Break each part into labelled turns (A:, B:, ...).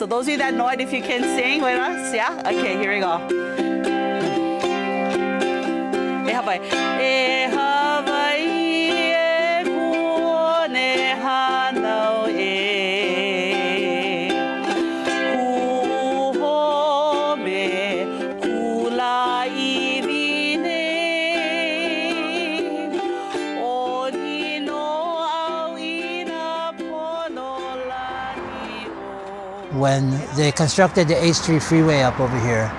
A: So those of you that know it, if you can sing with us, yeah? Okay, here we go. E Hawaii. E Hawaii e kuone hanau e kuhome Kuahiwi ne oni no ʻāina ponolani o.
B: When they constructed the H3 freeway up over here,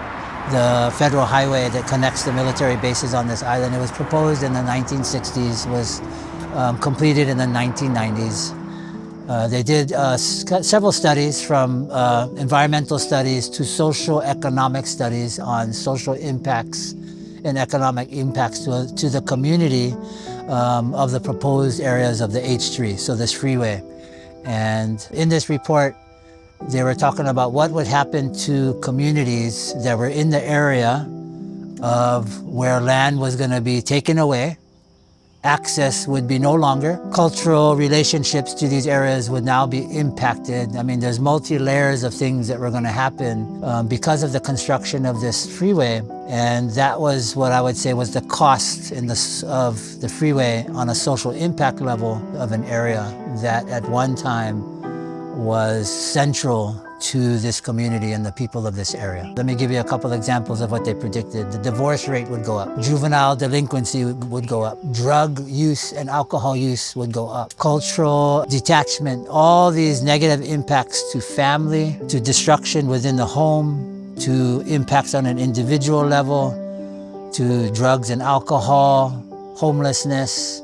B: the federal highway that connects the military bases on this island, it was proposed in the 1960s, was completed in the 1990s. They did several studies, from environmental studies to social economic studies on social impacts and economic impacts to the community of the proposed areas of the H3, so this freeway. And in this report, they were talking about what would happen to communities that were in the area of where land was going to be taken away. Access would be no longer. Cultural relationships to these areas would now be impacted. I mean, there's multi-layers of things that were going to happen because of the construction of this freeway. And that was what I would say was the cost of the freeway on a social impact level of an area that at one time was central to this community and the people of this area. Let me give you a couple examples of what they predicted. The divorce rate would go up. Juvenile delinquency would go up. Drug use and alcohol use would go up. Cultural detachment, all these negative impacts to family, to destruction within the home, to impacts on an individual level, to drugs and alcohol, homelessness.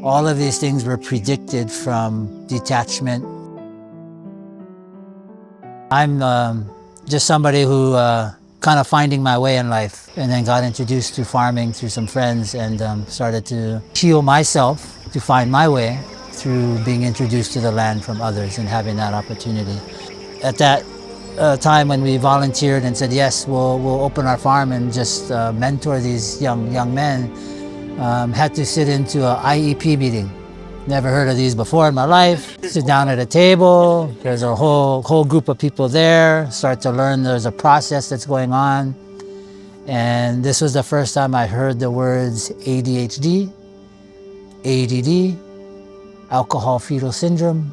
B: All of these things were predicted from detachment. I'm just somebody who kind of finding my way in life, and then got introduced to farming through some friends, and started to heal myself to find my way through being introduced to the land from others and having that opportunity. At that time when we volunteered and said, yes, we'll open our farm and just mentor these young men, had to sit into an IEP meeting. Never heard of these before in my life. Sit down at a table, there's a whole group of people there, start to learn there's a process that's going on. And this was the first time I heard the words ADHD, ADD, alcohol fetal syndrome,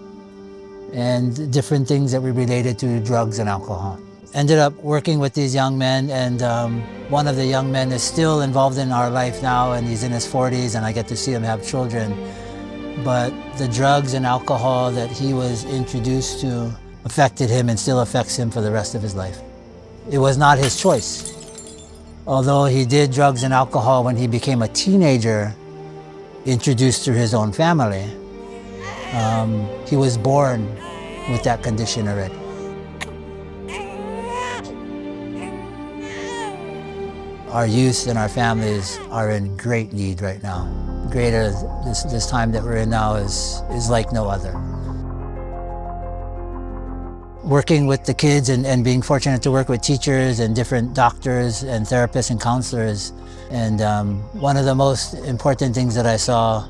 B: and different things that were related to drugs and alcohol. Ended up working with these young men, and one of the young men is still involved in our life now, and he's in his 40s, and I get to see him have children. But the drugs and alcohol that he was introduced to affected him and still affects him for the rest of his life. It was not his choice. Although he did drugs and alcohol when he became a teenager, introduced through his own family, he was born with that condition already. Our youth and our families are in great need right now. Greater, this time that we're in now is like no other. Working with the kids and being fortunate to work with teachers and different doctors and therapists and counselors. And one of the most important things that I saw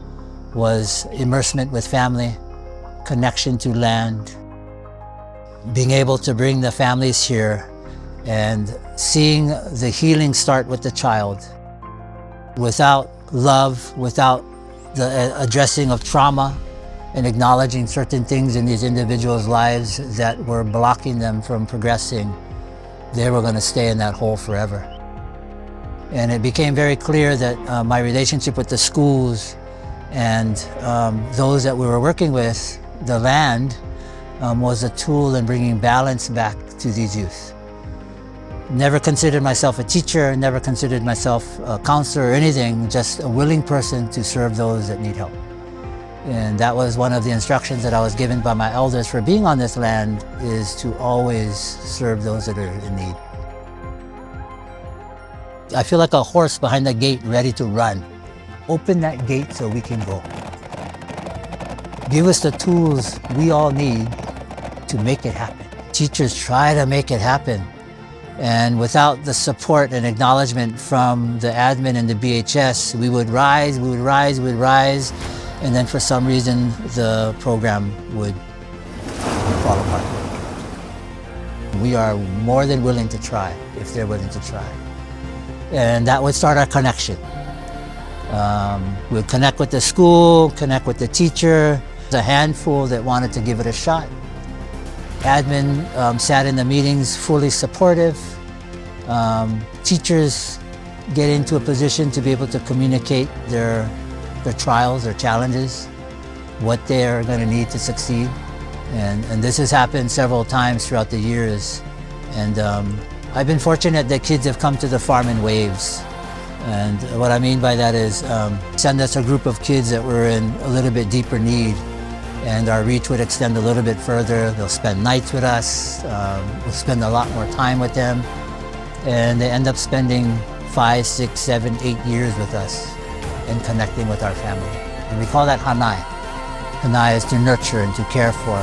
B: was immersement with family, connection to land, being able to bring the families here and seeing the healing start with the child. Without love, without the addressing of trauma and acknowledging certain things in these individuals' lives that were blocking them from progressing, they were going to stay in that hole forever. And it became very clear that my relationship with the schools and those that we were working with, the land, was a tool in bringing balance back to these youth. Never considered myself a teacher, never considered myself a counselor or anything, just a willing person to serve those that need help. And that was one of the instructions that I was given by my elders for being on this land, is to always serve those that are in need. I feel like a horse behind the gate ready to run. Open that gate so we can go. Give us the tools we all need to make it happen. Teachers try to make it happen. And without the support and acknowledgement from the admin and the BHS, we would rise, and then for some reason the program would fall apart. we are more than willing to try if they're willing to try. And that would start our connection. We'd connect with the school, connect with the teacher. There's a handful that wanted to give it a shot. Admin sat in the meetings fully supportive. Teachers get into a position to be able to communicate their trials, their challenges, what they're going to need to succeed. And this has happened several times throughout the years. And I've been fortunate that kids have come to the farm in waves. And what I mean by that is send us a group of kids that were in a little bit deeper need, and our reach would extend a little bit further. They'll spend nights with us. We'll spend a lot more time with them. And they end up spending 5, 6, 7, 8 years with us and connecting with our family. And we call that hanai. Hanai is to nurture and to care for.